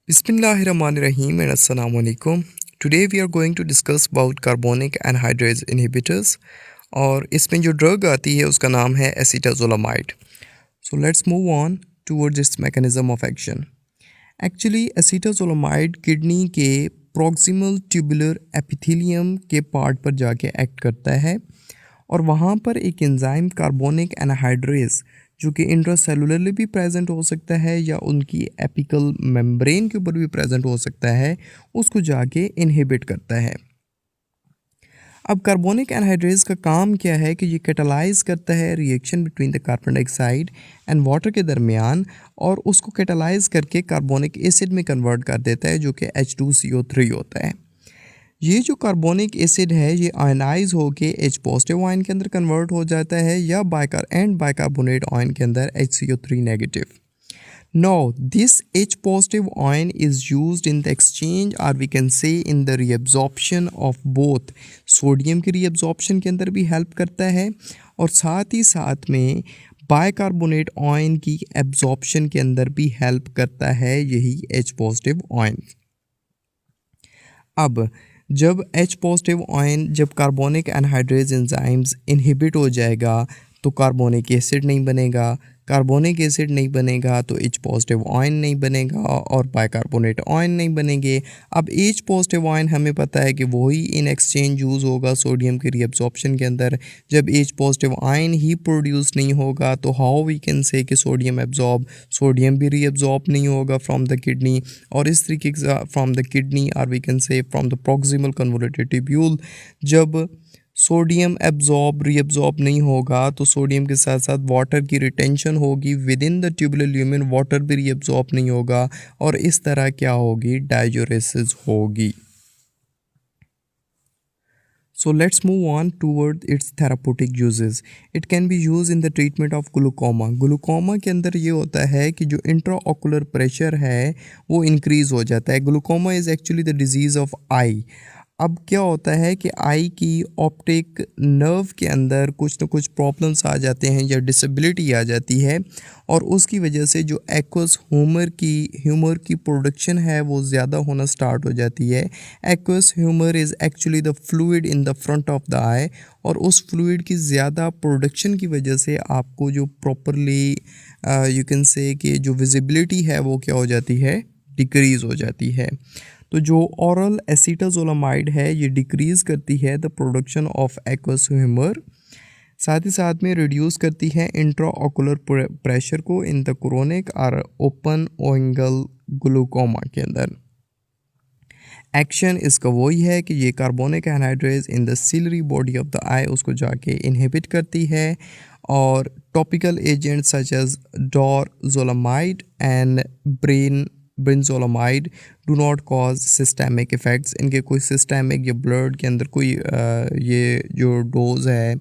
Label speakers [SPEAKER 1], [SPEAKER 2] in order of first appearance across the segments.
[SPEAKER 1] Bismillahirrahmanirrahim and Assalamu alaikum. Today we are going to discuss about carbonic anhydrase inhibitors और इसमें जो drug आती है उसका नाम है acetazolamide. So let's move on towards its mechanism of action. Actually acetazolamide kidney के proximal tubular epithelium के पार्ट पर जाके एक्ट करता है और वहाँ पर एक एंजाइम कार्बोनिक एनहाइड्रेज जो कि इंट्रासेलुलरली भी प्रेजेंट हो सकता है या उनकी एपिकल मेम्ब्रेन के ऊपर भी प्रेजेंट हो सकता है, उसको जाके इनहिबिट करता है. अब कार्बोनिक एनहाइड्रेज का काम क्या है कि ये कैटालाइज करता है reaction between the carbon dioxide and water के दरमियान और उसको कैटालाइज करके कार्बोनिक एसिड में कन्वर्ट कर देता है जो कि H2CO3 होता है. ये जो कार्बोनिक एसिड है ये आयनाइज होके H पॉजिटिव आयन के अंदर कन्वर्ट हो जाता है या बाइकार्बोनेट आयन के अंदर HCO3 negative. Now this H positive ion is used in the exchange or we can say in the reabsorption of both. Sodium की reabsorption के अंदर भी हेल्प करता है और साथ ही साथ में बाइकार्बोनेट आयन की एब्जॉर्प्शन के अंदर भी हेल्प करता है यही H पॉजिटिव आयन. अब जब H पॉजिटिव आयन जब कार्बोनिक एनहाइड्रेज एंजाइम्स इनहिबिट हो जाएगा तो कार्बोनिक एसिड नहीं बनेगा, कार्बोनिक एसिड नहीं बनेगा तो H पॉजिटिव आयन नहीं बनेगा और बाइकार्बोनेट आयन नहीं बनेंगे. अब H पॉजिटिव आयन हमें पता है कि वही इन एक्सचेंज यूज़ होगा सोडियम की रीअब्जॉर्प्शन के अंदर. जब H पॉजिटिव आयन ही प्रोड्यूस नहीं होगा तो हाउ वी कैन से कि सोडियम भी रीअब्जॉर्ब नहीं होगा फ्रॉम द किडनी और इस तरीके से फ्रॉम द किडनी और we can say from the proximal convoluted tubule जब सोडियम रीअब्जॉर्ब नहीं होगा तो सोडियम के साथ साथ वाटर की रिटेंशन होगी with in the tubular lumen, water भी रीअब्जॉर्ब नहीं होगा और इस तरह क्या होगी, डाययूरेसिस होगी. So let's move on toward its therapeutic uses. It can be used in the treatment of glaucoma. Glaucoma के अंदर ये होता है कि जो इंट्राओकुलर प्रेशर है वो इंक्रीज़ हो जाता है. Glaucoma is actually the disease of eye. अब क्या होता है कि आई की ऑप्टिक नर्व के अंदर कुछ ना कुछ प्रॉब्लम्स आ जाते हैं या डिसेबिलिटी आ जाती है और उसकी वजह से जो एक्वस ह्यूमर की प्रोडक्शन है वो ज़्यादा होना स्टार्ट हो जाती है. Aqueous humour is actually the fluid in the front of the eye और उस फ्लूइड की ज़्यादा प्रोडक्शन की वजह से आपको जो प्रॉपरली यू कैन से कि जो विजिबिलिटी है वो क्या हो जाती है, डिक्रीज़ हो जाती है. तो जो ओरल एसिटाजोलामाइड है ये डिक्रीज़ करती है the production of aqueous humour, साथ ही साथ में रिड्यूस करती है इंट्राओकुलर प्रेशर को इन द क्रोनिक और ओपन एंगल ग्लूकोमा के अंदर. एक्शन इसका वही है कि ये carbonic anhydrase in the ciliary body of the eye उसको जाके इनहिबिट करती है और topical agent such as dorzolamide and brinzolamide do not cause systemic effects. इनके कोई सिस्टेमिक या ब्लड के अंदर कोई ये जो डोज है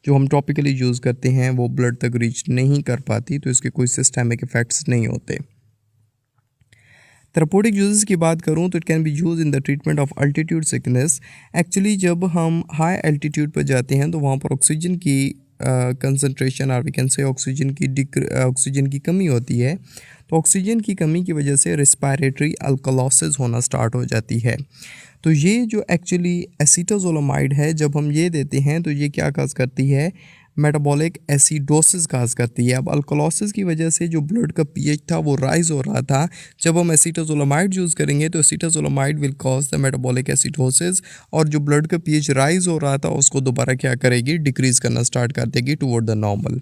[SPEAKER 1] जो हम टॉपिकली यूज़ करते हैं वो ब्लड तक रीच नहीं कर पाती तो इसके कोई सिस्टेमिक इफ़ेक्ट्स नहीं होते. थेरेप्यूटिक यूजेस की बात करूं तो it can be use in the treatment of altitude sickness. Actually जब हम हाई एल्टीट्यूड पर जाते हैं तो वहाँ पर ऑक्सीजन की कंसंट्रेशन और वी कैन से ऑक्सीजन की कमी होती है तो ऑक्सीजन की कमी की वजह से रिस्पायरेटरी अल्कलोसिस होना स्टार्ट हो जाती है. तो ये जो एक्चुअली एसिटाजोलामाइड है जब हम ये देते हैं तो ये क्या काज करती है, मेटाबॉलिक एसिडोसिस काज करती है. अब अल्कलोसिस की वजह से जो ब्लड का पीएच था वो राइज हो रहा था. जब हम एसिटाजोलामाइड यूज़ करेंगे तो acetazolamide will cause the metabolic acidosis और जो ब्लड का पीएच राइज हो रहा था उसको दोबारा क्या करेगी, डिक्रीज़ करना स्टार्ट कर देगी टुवर्ड द नॉर्मल.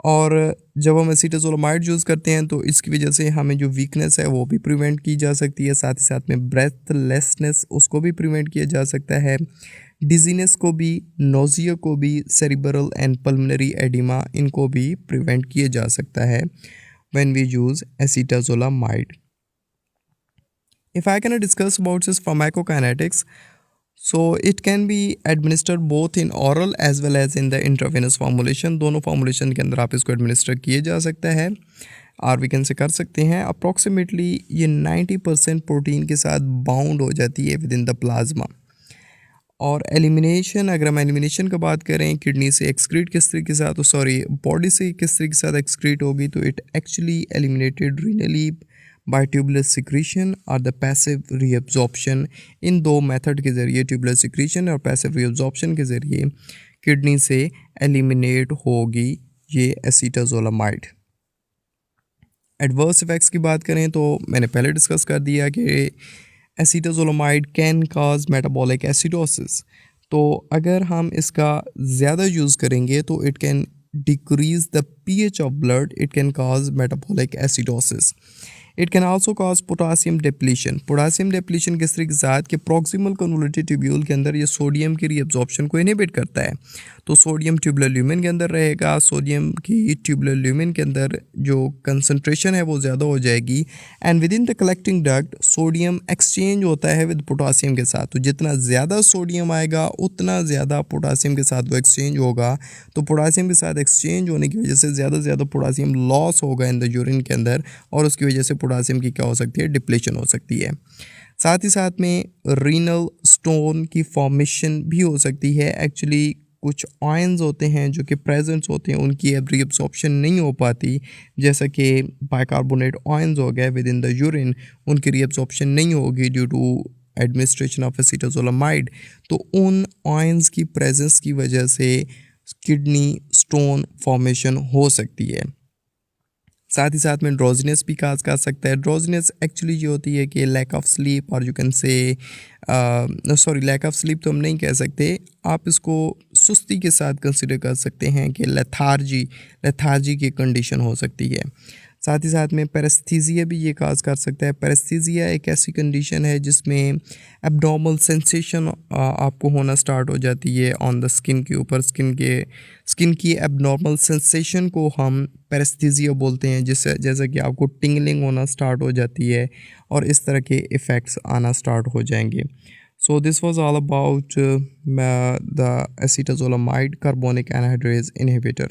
[SPEAKER 1] और जब हम एसिटाजोलामाइड यूज़ करते हैं तो इसकी वजह से हमें जो वीकनेस है वो भी प्रिवेंट की जा सकती है, साथ ही साथ में ब्रेथलेसनेस उसको भी प्रिवेंट किया जा सकता है, डिजीनेस को भी, नोजिया को भी, सेरिब्रल एंड पल्मोनरी एडिमा इनको भी प्रिवेंट किया जा सकता है when we use acetazolamide. If I can discuss about this pharmacokinetics, so it can be administered both in oral as well as in the intravenous formulation. दोनों formulation के अंदर आप इसको एडमिनिस्टर किए जा सकता है और वी कैन से कर सकते हैं. अप्रॉक्सीमेटली ये 90% प्रोटीन के साथ बाउंड हो जाती है विद इन द प्लाज्मा. और एलिमिनेशन, अगर हम एलिमिनेशन की बात करें किडनी से एक्सक्रीट किस तरीके से बॉडी से किस तरीके के साथ एक्सक्रीट होगी तो it actually eliminated renally by tubular secretion और द पैसिव रीअब्जॉर्प्शन। इन दो मेथड के ज़रिए, ट्यूबुलर सिक्रीशन और पैसिव रीअब्जॉर्प्शन के ज़रिए किडनी से एलिमिनेट होगी ये एसीटाजोलामाइड। एडवर्स इफ़ेक्ट्स की बात करें तो मैंने पहले डिस्कस कर दिया कि एसीटाजोलामाइड कैन काज मेटाबॉलिक एसिडोसिस। तो अगर हम इसका ज़्यादा यूज़ करेंगे तो it can decrease the pH of blood, it can cause metabolic acidosis. It can also cause potassium depletion. Potassium depletion किस तरीके के साथ कि प्रॉक्सिमल कन्वोल्यूटेड ट्यूब्यूल के अंदर ये सोडियम की रीअब्जॉर्प्शन को इनहिबिट करता है, तो सोडियम ट्यूबुलर ल्यूमेन के अंदर रहेगा। सोडियम की ट्यूबुलर ल्यूमेन के अंदर जो कंसनट्रेशन है वो ज़्यादा हो जाएगी, and with in the collecting duct sodium exchange होता है विद पोटासियम के साथ। तो जितना ज़्यादा सोडियम आएगा उतना ज़्यादा पोटासियम के साथ वो एक्सचेंज होगा। तो पोटासियम के साथ एक्सचेंज होने की वजह से ज़्यादा से ज़्यादा पोटासियम लॉस होगा इन द यूरिन के अंदर, और उसकी वजह से पोटासियम की क्या हो सकती है, डिप्लेशन हो सकती है। साथ ही साथ में रीनल स्टोन की फॉर्मेशन भी हो सकती है। एक्चुअली कुछ आयंस होते हैं जो कि प्रेजेंट्स होते हैं, उनकी रीअब्सॉर्प्शन नहीं हो पाती, जैसा कि बाइकार्बोनेट आयंस हो गए विद इन द यूरिन, उनकी रीअब्सॉर्प्शन नहीं होगी ड्यू टू एडमिनिस्ट्रेशन ऑफ एसीटाजोलामाइड। तो उन आयंस की प्रेजेंस की वजह से किडनी स्टोन फॉर्मेशन हो सकती है। साथ ही साथ में ड्रोजिनेस भी काज कर सकता है। ड्रोजिनेस एक्चुअली ये होती है कि लैक ऑफ स्लीप, और you can say sorry, lack of sleep तो हम नहीं कह सकते, आप इसको सुस्ती के साथ कंसिडर कर सकते हैं कि लेथार्जी की कंडीशन हो सकती है। साथ ही साथ में पैरेस्थीजिया भी ये काज कर सकता है। पैरेस्थीजिया एक ऐसी कंडीशन है जिसमें एब्नॉर्मल सेंसेशन आपको होना स्टार्ट हो जाती है ऑन द स्किन के ऊपर। स्किन की एब्नॉर्मल सेंसेशन को हम पैरेस्थीजिया बोलते हैं, जिससे जैसा कि आपको टिंगलिंग होना स्टार्ट हो जाती है और इस तरह के इफ़ेक्ट्स आना स्टार्ट हो जाएंगे। So this was all about the acetazolamide carbonic anhydrase inhibitor.